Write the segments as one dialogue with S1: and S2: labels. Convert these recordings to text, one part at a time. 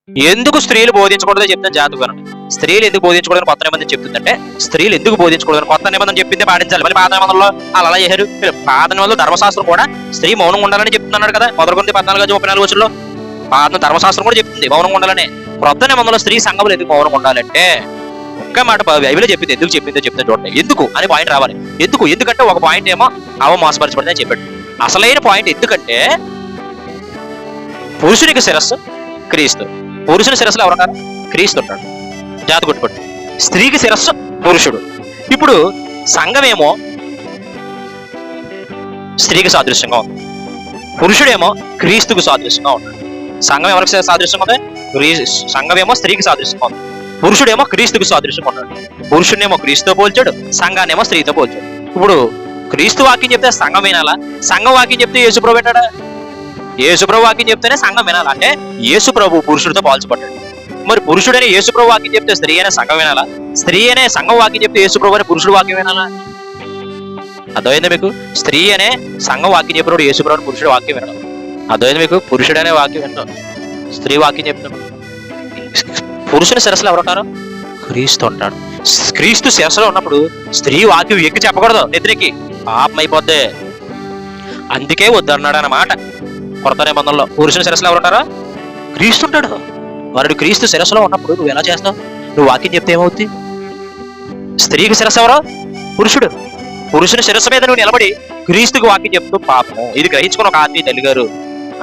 S1: ఎందుకు స్త్రీలు బోధించకూడదో చెప్తాను జాగ్రత్తగా. స్త్రీలు ఎందుకు బోధించకూడదని కొత్త నిబంధన చెప్తుందంటే, స్త్రీలు ఎందుకు బోధించకూడదని కొత్త నిబంధన చెప్పిందే పాటించాలి. మళ్ళీ పాత నిబంధనలో అలా చేశారు. పాత నిబంధనలో ధర్మశాస్త్రం కూడా స్త్రీ మౌనంగా ఉండాలని చెప్తున్నాడు కదా. 11:14-34 పాత ధర్మశాస్త్రం కూడా చెప్తుంది మౌనంగా ఉండాలని. క్రొత్త నిబంధనలో స్త్రీ సంఘములు ఎందుకు మౌనంగా ఉండాలంటే, ఒక్క మాట బైబిలే చెప్పింది. ఎందుకు చెప్పిందో చెప్తాను చూడండి. ఎందుకు అని పాయింట్ రావాలి. ఎందుకంటే ఒక పాయింట్ ఏమో అవ మోసపరచబడిందని చెప్పాడు. అసలైన పాయింట్ ఎందుకంటే, పురుషునికి శిరస్సు క్రీస్తు. పురుషుని శిరస్సులో ఎవరున్నారు? క్రీస్తు ఉంటాడు. జాతి కొట్టుకోండి. స్త్రీకి శిరస్సు పురుషుడు. ఇప్పుడు సంఘమేమో స్త్రీకి సాదృశ్యంగా ఉంది, పురుషుడేమో క్రీస్తుకు సాదృశ్యంగా ఉన్నాడు. సంఘం ఎవరికి సాదృశ్యంగా ఉంది? సంఘమేమో స్త్రీకి సాదృశ్యంగా ఉంది, పురుషుడేమో క్రీస్తుకు సాదృశ్యంగా ఉన్నాడు. పురుషుడేమో క్రీస్తుతో పోల్చాడు, సంఘాన్నేమో స్త్రీతో పోల్చాడు. ఇప్పుడు క్రీస్తు వాక్యం చెప్తే సంఘం వినాలా? సంఘం వాక్యం చెప్తే యేసుప్రభు పెట్టాడా? యేసుప్రభు వాక్యం చెప్తేనే సంఘం వినాలా? అంటే యేసుప్రభు పురుషుడితో పోల్చబడ్డాడు. మరి పురుషుడనే యేసుప్రభు వాక్యం చెప్తే స్త్రీ అనే సంఘం వినాలా? స్త్రీ అనే సంఘం వాక్యం చెప్తే యేసుప్రభు అనే పురుషుడు వాక్యం వినాలా? అర్థమైంది మీకు? స్త్రీ అనే సంఘం వాక్యం చెప్పినప్పుడు యేసుప్రభు పురుషుడు వాక్యం వినడం. అర్థమైంది మీకు? పురుషుడు అనే వాక్యం వినడం, స్త్రీ వాక్యం చెప్తున్నాడు. పురుషుని శిరస్సులో ఎవరుంటారు? క్రీస్తు ఉంటాడు. క్రీస్తు శిరస్సులో ఉన్నప్పుడు స్త్రీ వాక్యం ఎక్కి చెప్పకూడదు, నిద్రకి పాపం అయిపోద్ది. అందుకే వద్దన్నాడు అన్నమాట. కొత్త నిబంధనలో పురుషుని శిరస్సులో ఎవరుంటారో? క్రీస్తు ఉంటాడు. వాడు క్రీస్తు శిరస్సులో ఉన్నప్పుడు నువ్వు ఎలా చేస్తావు? నువ్వు వాక్యం చెప్తే ఏమవుతుంది? స్త్రీకి శిరస్సు ఎవరో? పురుషుడు. పురుషుని శిరస్సు మీద నువ్వు నిలబడి క్రీస్తుకి వాక్యం చెప్తూ పాపం. ఇది గ్రహించుకుని ఒక ఆత్మీయ తల్లి గారు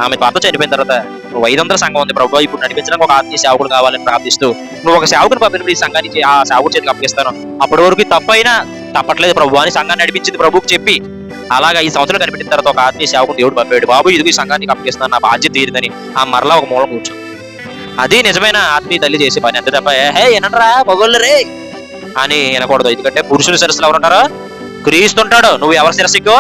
S1: ఆమె భర్త చనిపోయిన తర్వాత, నువ్వు 500 సంఘం ఉంది ప్రభు, ఇప్పుడు నడిపించడానికి ఒక ఆత్మీయ సేవకుడు కావాలని ప్రార్థిస్తూ నువ్వు ఒక సేవకుని పంపినప్పుడు ఈ సంఘానికి ఆ సేవకుడి చేతికి అప్పగిస్తాను. అప్పటి వరకు తప్పైనా తప్పట్లేదు ప్రభు అని సంఘాన్ని నడిపించింది ప్రభుకి చెప్పి, అలాగా ఈ సంవత్సరం కనిపెట్టిన తర్వాత ఒక ఆత్మీయ సేవకుడు దేవుడు పంపాడు. బాబు ఇదిగో ఈ సంఘానికి అప్పగిస్తాను, నా బాధ్యత తీరిందని ఆ మరలా ఒక మూల కూర్చో. అది నిజమైన ఆత్మీయ తల్లి చేసే పని. అంతే తప్ప హే ఏనంటారా పొగోళ్ళు రే అని వినకూడదు. ఎందుకంటే పురుషుని శిరస్సులో ఎవరుంటారో? క్రీస్తు ఉంటాడు. నువ్వు ఎవరి శిరస్సుకో?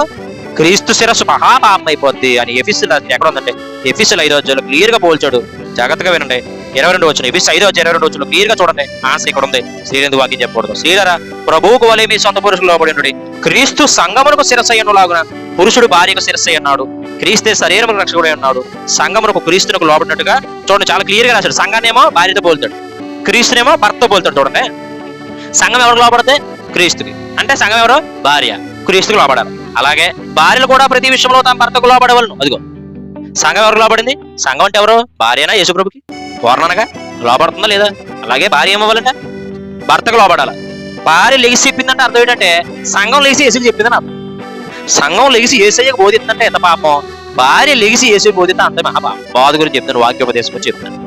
S1: క్రీస్తు శిరస్సు మహాపాపం అయిపోద్ది అని ఎఫెసీయులు ఎక్కడ ఉందంటే, ఎఫెసీయులు 5 క్లియర్ గా పోల్చాడు. జాగ్రత్తగా వినండి. 22 ఎఫెసీయులు 5:22 క్లియర్ గా చూడండి. ఆన్సర్ ఇక్కడ ఉంది. స్త్రీలందుకు వాక్యం చెప్పకూడదు. స్త్రీలరా ప్రభువుకు వలె మీ సొంత పురుషులు లోబడి ఉండండి. క్రీస్తు సంఘమునకు శిరస్సు అయ్యులాగున పురుషుడు భార్యకు శిరస్సు అన్నాడు. క్రీస్తే శరీరములకు రక్షకుడై ఉన్నాడు. సంఘమునకు క్రీస్తునకు లోబడినట్టుగా చూడండి. చాలా క్లియర్ గా రాశాడు. సంఘాన్నేమో భార్యతో పోల్చాడు, క్రీస్తునేమో భర్తతో పోల్చాడు. చూడండి, సంఘం ఎవరికి లోబడితే? క్రీస్తుకి. అంటే సంఘం ఎవరు? భార్య. క్రీస్తుకు లోబడాలి. అలాగే భార్యలు కూడా ప్రతి విషయంలో తమ భర్తకు లోబడవలను. అదిగో సంఘం ఎవరికి లోబడింది? సంఘం అంటే ఎవరు? భార్యనా యేసుప్రభుకి? పూర్ణనగా లోబడుతుందా లేదా? అలాగే భార్య ఏమవ్వాలంటే భర్తకు లోబడాలి. భార్య లెగిసి చెప్పిందంటే అర్థం ఏంటంటే, సంఘం లెగిసి యేసుకి చెప్పిందని అర్థం. సంఘం లెగిసి యేసయ్యకు బోధిస్తుందంటే ఎంత పాపం, భార్య లెగిసి యేసుకి బోధిస్తే అంతే మహాపాపం. బాధ గురించి చెప్తాను, వాక్యోపదేశం గురించి చెప్తాను.